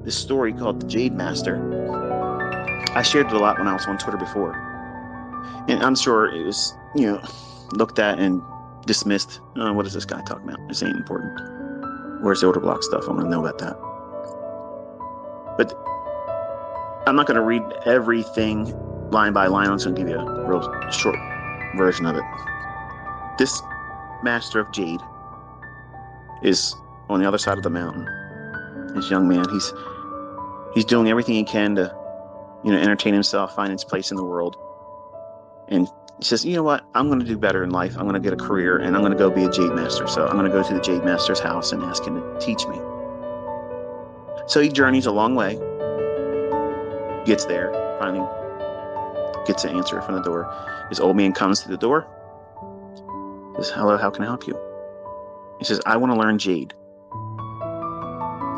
this story called The Jade Master. I shared it a lot when I was on Twitter before. And I'm sure it was, looked at and dismissed. Oh, what is this guy talking about? This ain't important. Where's the order block stuff? I want to know about that. But I'm not going to read everything line by line. I'm just going to give you a real short version of it. This master of jade is on the other side of the mountain. This young man, he's doing everything he can to, entertain himself, find his place in the world. And he says, you know what? I'm going to do better in life. I'm going to get a career, and I'm going to go be a jade master. So I'm going to go to the jade master's house and ask him to teach me. So he journeys a long way, gets there, finally gets an answer from the door. This old man comes to the door, says, hello, how can I help you? He says, I want to learn jade.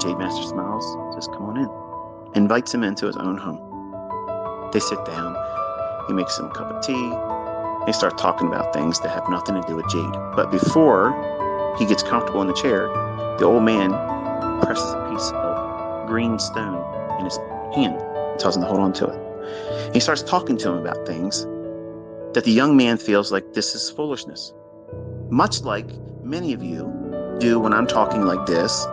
Jade master smiles, says, come on in. Invites him into his own home. They sit down. He makes him a cup of tea. They start talking about things that have nothing to do with jade. But before he gets comfortable in the chair, the old man presses a piece of green stone in his hand and tells him to hold on to it. He starts talking to him about things that the young man feels like this is foolishness. Much like many of you do when I'm talking like this,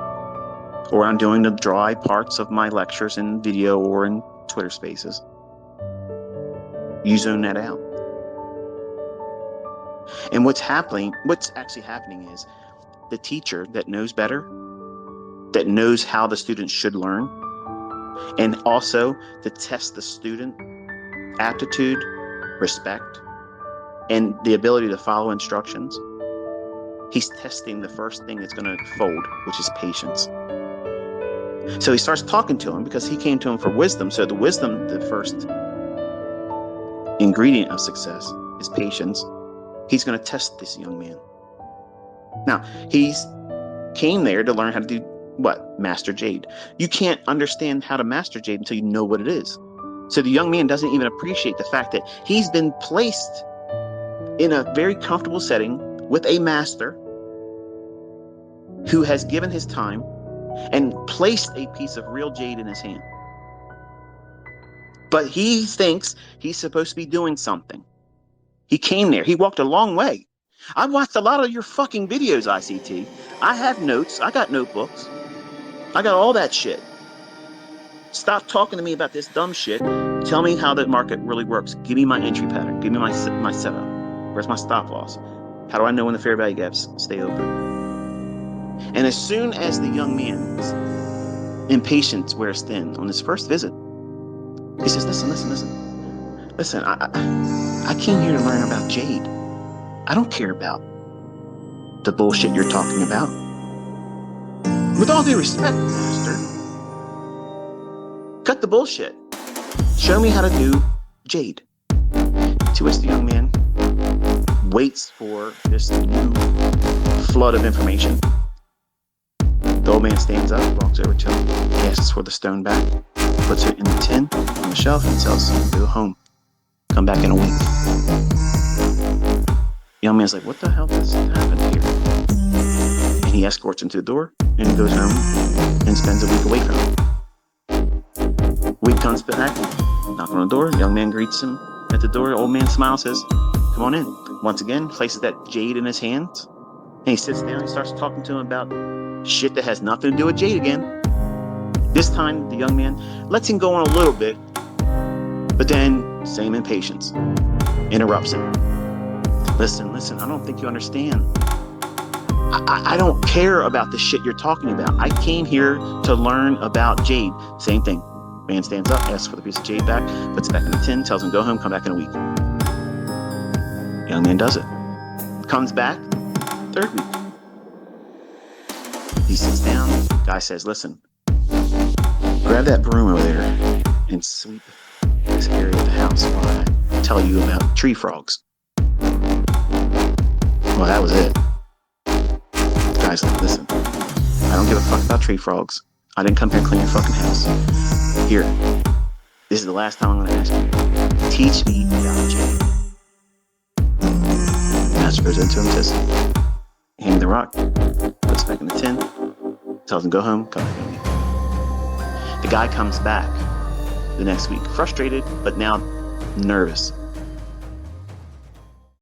or I'm doing the dry parts of my lectures in video or in Twitter spaces. You zone that out. And what's actually happening is the teacher that knows better, that knows how the student should learn, and also to test the student aptitude, respect, and the ability to follow instructions. He's testing the first thing that's going to fold, which is patience. So he starts talking to him because he came to him for wisdom. So the wisdom, the first ingredient of success, is patience. He's going to test this young man. Now, he's came there to learn how to do what? Master jade. You can't understand how to master jade until you know what it is. So the young man doesn't even appreciate the fact that he's been placed in a very comfortable setting with a master who has given his time and placed a piece of real jade in his hand. But he thinks he's supposed to be doing something. He came there. He walked a long way. I've watched a lot of your fucking videos, ICT. I have notes. I got notebooks. I got all that shit. Stop talking to me about this dumb shit. Tell me how the market really works. Give me my entry pattern. Give me my setup. Where's my stop loss? How do I know when the fair value gaps stay open? And as soon as the young man's impatience wears thin on his first visit, he says, listen, I came here to learn about jade. I don't care about the bullshit you're talking about. With all due respect, master, cut the bullshit. Show me how to do jade. To which the young man waits for this new flood of information. The old man stands up, walks over to him, asks for the stone back, puts it in the tin on the shelf, and tells him, go home. Come back in a week. The young man's like, what the hell just happened here? And he escorts him to the door, and he goes home and spends a week away from him. Week comes back, knock on the door, young man greets him at the door, old man smiles, says, come on in. Once again, places that jade in his hands, and he sits down and starts talking to him about shit that has nothing to do with jade again. This time, the young man lets him go on a little bit, but then, same impatience, interrupts him. Listen, I don't think you understand. I don't care about the shit you're talking about. I came here to learn about jade. Same thing. Man stands up, asks for the piece of jade back, puts it back in the tin, tells him go home, come back in a week. Young man does it. Comes back, third week. He sits down. Guy says, listen, grab that broom over there and sweep this area of the house while I tell you about tree frogs. Well, that was it. The guy's like, listen, I don't give a fuck about tree frogs. I didn't come here to clean your fucking house. Here, this is the last time I'm going to ask you. Teach me about jade. The master goes into him and says, hand me the rock, puts it back in the tin, tells him go home, come back in a week. The guy comes back the next week, frustrated, but now nervous.